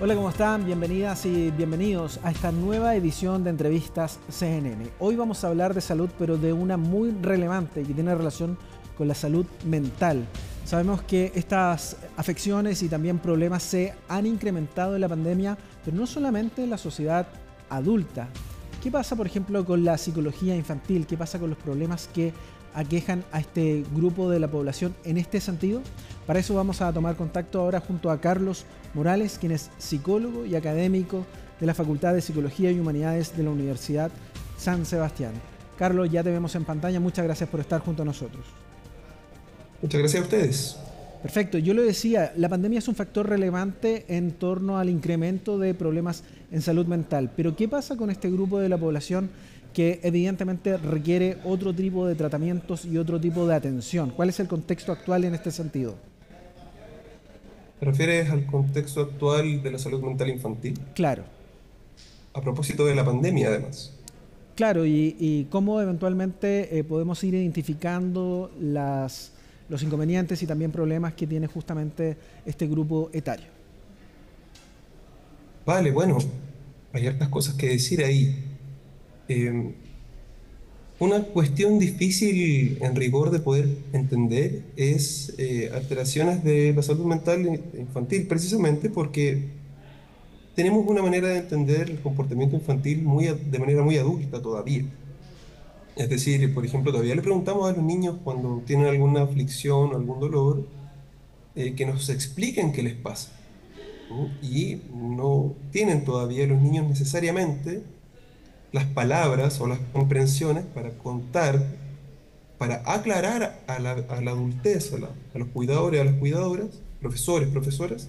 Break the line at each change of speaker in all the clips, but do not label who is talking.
Hola, ¿cómo están? Bienvenidas y bienvenidos a esta nueva edición de Entrevistas CNN. Hoy vamos a hablar de salud, pero de una muy relevante y que tiene relación con la salud mental. Sabemos que estas afecciones y también problemas se han incrementado en la pandemia, pero no solamente en la sociedad adulta. ¿Qué pasa, por ejemplo, con la psicología infantil? ¿Qué pasa con los problemas que aquejan a este grupo de la población en este sentido? Para eso vamos a tomar contacto ahora junto a Carlos Morales, quien es psicólogo y académico de la Facultad de Psicología y Humanidades de la Universidad San Sebastián. Carlos, ya te vemos en pantalla. Muchas gracias por estar junto a nosotros.
Muchas gracias a ustedes.
Perfecto, yo lo decía, la pandemia es un factor relevante en torno al incremento de problemas en salud mental, pero ¿qué pasa con este grupo de la población que evidentemente requiere otro tipo de tratamientos y otro tipo de atención? ¿Cuál es el contexto actual en este sentido?
¿Te refieres al contexto actual de la salud mental infantil?
Claro,
A propósito de la pandemia, además.
claro, y cómo eventualmente podemos ir identificando los inconvenientes y también problemas que tiene justamente este grupo etario.
Vale, bueno, hay hartas cosas que decir ahí. Eh, una cuestión difícil en rigor de poder entender es alteraciones de la salud mental infantil, precisamente porque tenemos una manera de entender el comportamiento infantil de manera muy adulta todavía. Es decir, por ejemplo, todavía le preguntamos a los niños cuando tienen alguna aflicción o algún dolor, que nos expliquen qué les pasa. ¿No? Y no tienen todavía los niños necesariamente las palabras o las comprensiones para contar, para aclarar a la adultez, a los cuidadores, a las cuidadoras, profesores, profesoras,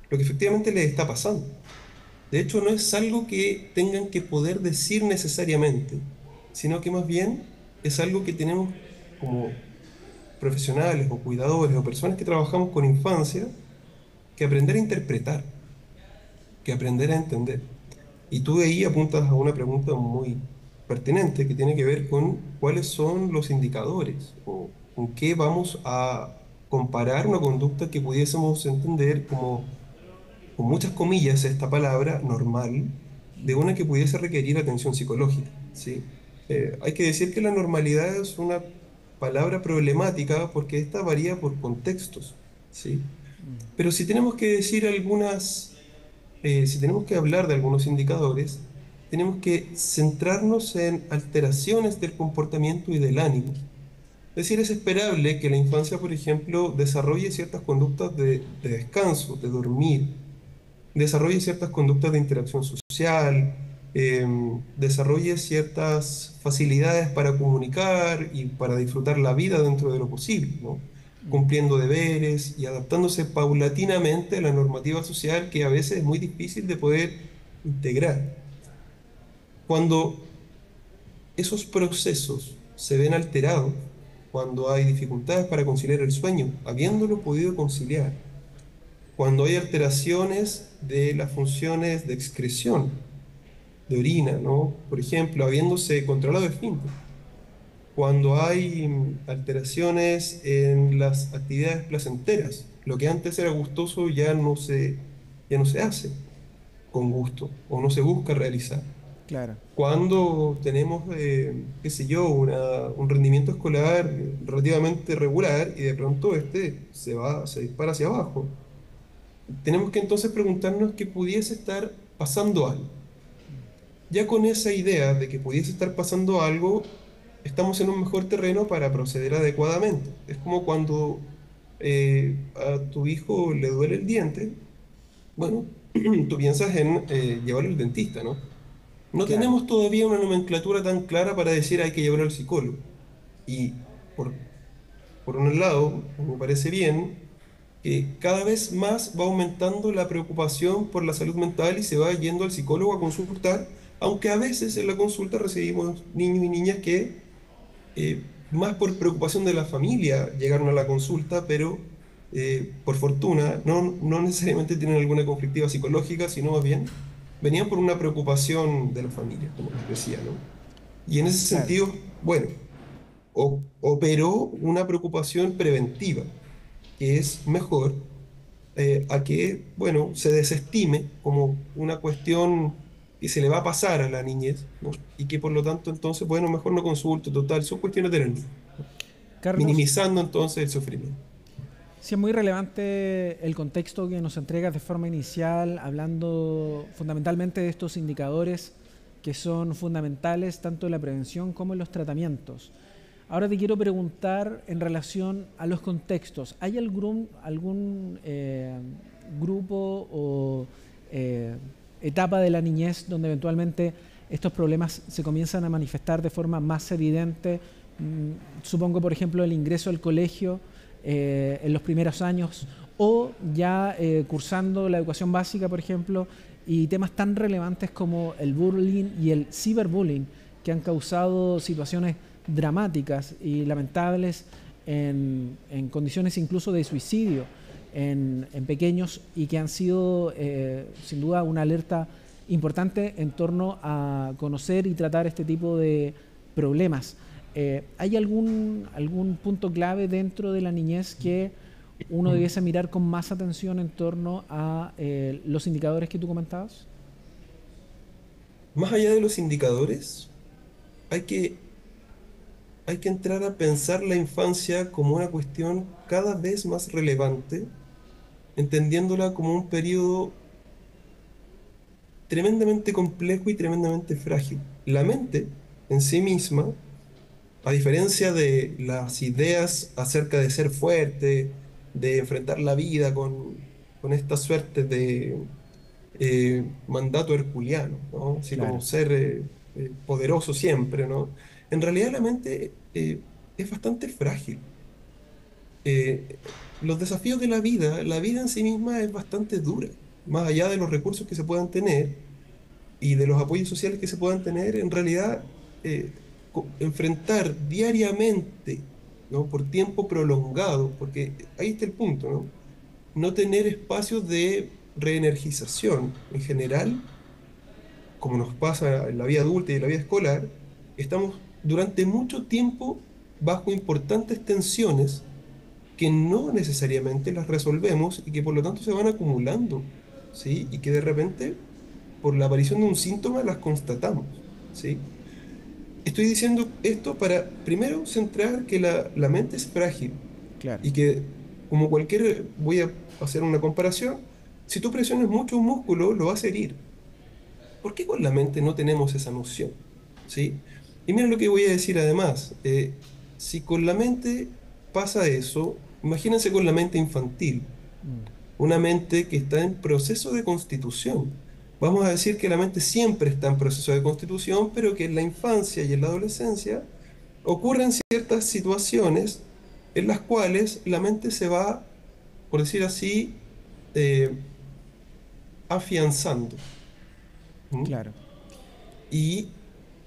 lo que efectivamente les está pasando. De hecho, no es algo que tengan que poder decir necesariamente, sino que más bien es algo que tenemos como profesionales o cuidadores o personas que trabajamos con infancia que aprender a interpretar, que aprender a entender. Y tú de ahí apuntas a una pregunta muy pertinente que tiene que ver con cuáles son los indicadores o con qué vamos a comparar una conducta que pudiésemos entender como, con muchas comillas, esta palabra normal, de una que pudiese requerir atención psicológica, ¿sí? Hay que decir que la normalidad es una palabra problemática porque esta varía por contextos, ¿sí? Pero si tenemos que decir si tenemos que hablar de algunos indicadores, tenemos que centrarnos en alteraciones del comportamiento y del ánimo. Es decir, es esperable que la infancia, por ejemplo, desarrolle ciertas conductas de descanso, de dormir, desarrolle ciertas conductas de interacción social, desarrolle ciertas facilidades para comunicar y para disfrutar la vida dentro de lo posible, ¿no? Cumpliendo deberes y adaptándose paulatinamente a la normativa social que a veces es muy difícil de poder integrar. Cuando esos procesos se ven alterados, cuando hay dificultades para conciliar el sueño, habiéndolo podido conciliar, cuando hay alteraciones de las funciones de excreción, de orina, ¿no? Por ejemplo, habiéndose controlado el esfínter. Cuando hay alteraciones en las actividades placenteras, lo que antes era gustoso ya no se hace con gusto o no se busca realizar.
Claro.
Cuando tenemos, qué sé yo, un rendimiento escolar relativamente regular y de pronto este se dispara hacia abajo, tenemos que entonces preguntarnos que pudiese estar pasando algo. Ya con esa idea de que pudiese estar pasando algo, estamos en un mejor terreno para proceder adecuadamente. Es como cuando a tu hijo le duele el diente, bueno, tú piensas en llevarlo al dentista, ¿no? No
Claro.
tenemos todavía una nomenclatura tan clara para decir hay que llevarlo al psicólogo. Y por un lado, me parece bien que cada vez más va aumentando la preocupación por la salud mental y se va yendo al psicólogo a consultar, aunque a veces en la consulta recibimos niños y niñas que, más por preocupación de la familia, llegaron a la consulta, pero por fortuna no necesariamente tienen alguna conflictiva psicológica, sino más bien venían por una preocupación de la familia, como les decía, ¿no? Y en ese
Claro.
sentido, bueno, operó una preocupación preventiva que es mejor a que, bueno, se desestime como una cuestión que se le va a pasar a la niñez, ¿no? Y que por lo tanto entonces, bueno, mejor no consulto, total, son cuestiones de la niña, ¿no?
Carlos,
Minimizando entonces el sufrimiento.
sí es muy relevante el contexto que nos entregas de forma inicial, hablando fundamentalmente de estos indicadores que son fundamentales tanto en la prevención como en los tratamientos. Ahora te quiero preguntar en relación a los contextos. ¿Hay algún grupo o eh, etapa de la niñez donde eventualmente estos problemas se comienzan a manifestar de forma más evidente? Supongo, por ejemplo, el ingreso al colegio en los primeros años o ya cursando la educación básica, por ejemplo, y temas tan relevantes como el bullying y el ciberbullying que han causado situaciones dramáticas y lamentables en condiciones incluso de suicidio en pequeños y que han sido sin duda una alerta importante en torno a conocer y tratar este tipo de problemas. ¿Hay algún punto clave dentro de la niñez que uno debiese mirar con más atención en torno a los indicadores que tú comentabas?
Más allá de los indicadores, hay que, hay que entrar a pensar la infancia como una cuestión cada vez más relevante, entendiéndola como un periodo tremendamente complejo y tremendamente frágil. La mente en sí misma, a diferencia de las ideas acerca de ser fuerte, de enfrentar la vida con esta suerte de mandato herculeano, ¿no? Así como
Claro,
ser poderoso siempre, ¿no? En realidad la mente es bastante frágil. Los desafíos de la vida en sí misma es bastante dura. Más allá de los recursos que se puedan tener y de los apoyos sociales que se puedan tener, en realidad enfrentar diariamente, ¿no? Por tiempo prolongado, porque ahí está el punto, ¿no? No tener espacios de reenergización en general, como nos pasa en la vida adulta y en la vida escolar, estamos durante mucho tiempo bajo importantes tensiones que no necesariamente las resolvemos y que por lo tanto se van acumulando, ¿sí? Y que de repente, por la aparición de un síntoma, las constatamos, ¿sí? Estoy diciendo esto para, primero, centrar que la mente es frágil
claro.
y que, como cualquier, voy a hacer una comparación, si tú presionas mucho un músculo, lo vas a herir. ¿Por qué con la mente no tenemos esa noción? ¿Sí? Y mira lo que voy a decir además. Si con la mente pasa eso, imagínense con la mente infantil,
Mm,
una mente que está en proceso de constitución. Vamos a decir que la mente siempre está en proceso de constitución, pero que en la infancia y en la adolescencia ocurren ciertas situaciones en las cuales la mente se va, por decir así, eh, afianzando. ¿Mm?
claro.
Y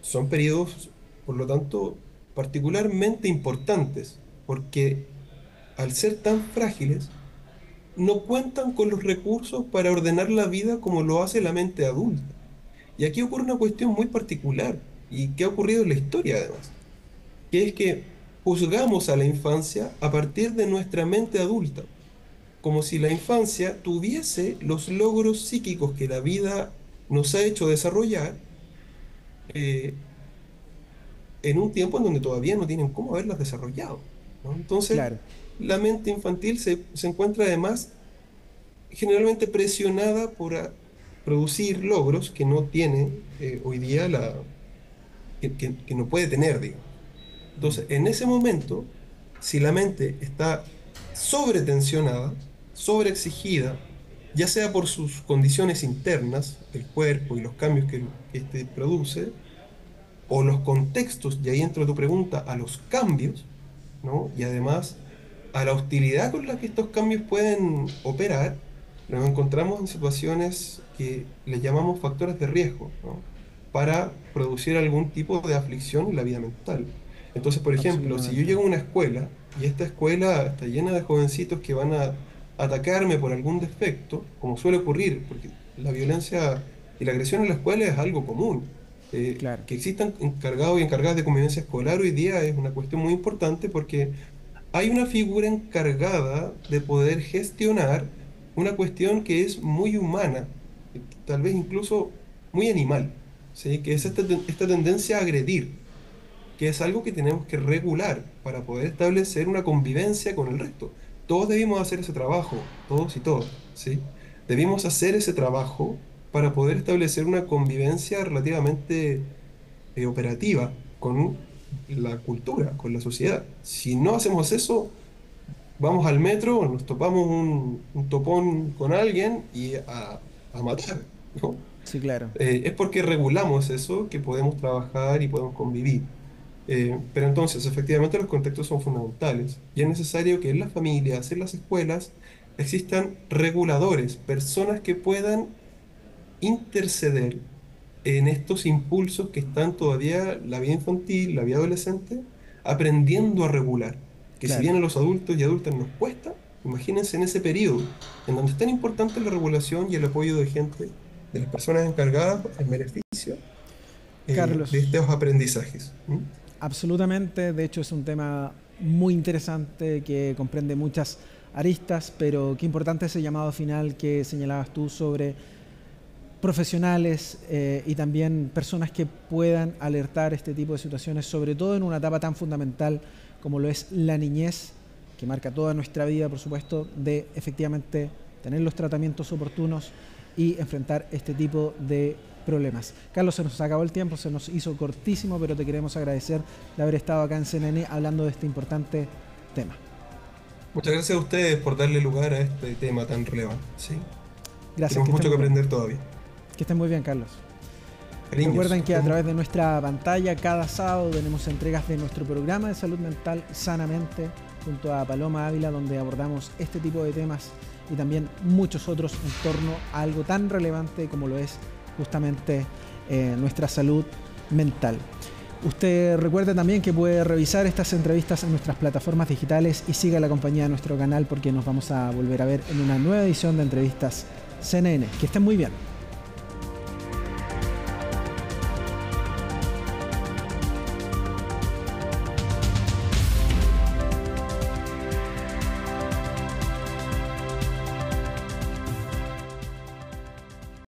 son periodos, por lo tanto, particularmente importantes, porque al ser tan frágiles, no cuentan con los recursos para ordenar la vida como lo hace la mente adulta. Y aquí ocurre una cuestión muy particular y que ha ocurrido en la historia además, que es que juzgamos a la infancia a partir de nuestra mente adulta, como si la infancia tuviese los logros psíquicos que la vida nos ha hecho desarrollar, eh, en un tiempo en donde todavía no tienen cómo haberlas desarrollado, ¿no? Entonces,
Claro,
la mente infantil se encuentra además generalmente presionada por producir logros que no tiene hoy día que no puede tener, digamos. Entonces, en ese momento, si la mente está sobretensionada, sobreexigida, ya sea por sus condiciones internas, el cuerpo y los cambios que este produce, o los contextos, y ahí entra tu pregunta, a los cambios, ¿no? Y además a la hostilidad con la que estos cambios pueden operar, nos encontramos en situaciones que le llamamos factores de riesgo, ¿no? Para producir algún tipo de aflicción en la vida mental. Entonces, por ejemplo, si yo
absolutamente.
llego a una escuela y esta escuela está llena de jovencitos que van a atacarme por algún defecto, como suele ocurrir, porque la violencia y la agresión en la escuela es algo común.
Claro,
Que existan encargados y encargadas de convivencia escolar hoy día es una cuestión muy importante porque hay una figura encargada de poder gestionar una cuestión que es muy humana, tal vez incluso muy animal, ¿sí? Que es esta tendencia a agredir, que es algo que tenemos que regular para poder establecer una convivencia con el resto. Todos debimos hacer ese trabajo, todos y todas, ¿sí? Debimos hacer ese trabajo para poder establecer una convivencia relativamente operativa con la cultura, con la sociedad. Si no hacemos eso, vamos al metro, nos topamos un topón con alguien y a matar, ¿no?
Sí, claro.
Es porque regulamos eso que podemos trabajar y podemos convivir. Pero entonces, efectivamente, los contextos son fundamentales y es necesario que en las familias, en las escuelas, existan reguladores, personas que puedan interceder en estos impulsos que están todavía la vida infantil, la vida adolescente, aprendiendo a regular. Que si
Claro.
bien a los adultos y adultas nos cuesta, imagínense en ese periodo, en donde es tan importante la regulación y el apoyo de gente, de las personas encargadas en beneficio de
Carlos,
estos aprendizajes. ¿Mm?
absolutamente. De hecho, es un tema muy interesante que comprende muchas aristas, pero qué importante ese llamado final que señalabas tú sobre profesionales y también personas que puedan alertar este tipo de situaciones, sobre todo en una etapa tan fundamental como lo es la niñez, que marca toda nuestra vida, por supuesto, de efectivamente tener los tratamientos oportunos y enfrentar este tipo de problemas. Carlos, se nos acabó el tiempo, se nos hizo cortísimo, pero te queremos agradecer de haber estado acá en CNN hablando de este importante tema.
Muchas gracias a ustedes por darle lugar a este tema tan relevante. ¿Sí?
Gracias,
Tenemos
que estén
mucho que
muy bien.
aprender todavía.
Que estén muy bien, Carlos.
Cariños,
Recuerden
que
que a
estén
través de nuestra pantalla cada sábado tenemos entregas de nuestro programa de salud mental Sanamente junto a Paloma Ávila, donde abordamos este tipo de temas y también muchos otros en torno a algo tan relevante como lo es justamente nuestra salud mental. Usted recuerde también que puede revisar estas entrevistas en nuestras plataformas digitales y siga la compañía de nuestro canal porque nos vamos a volver a ver en una nueva edición de Entrevistas CNN. Que estén muy bien.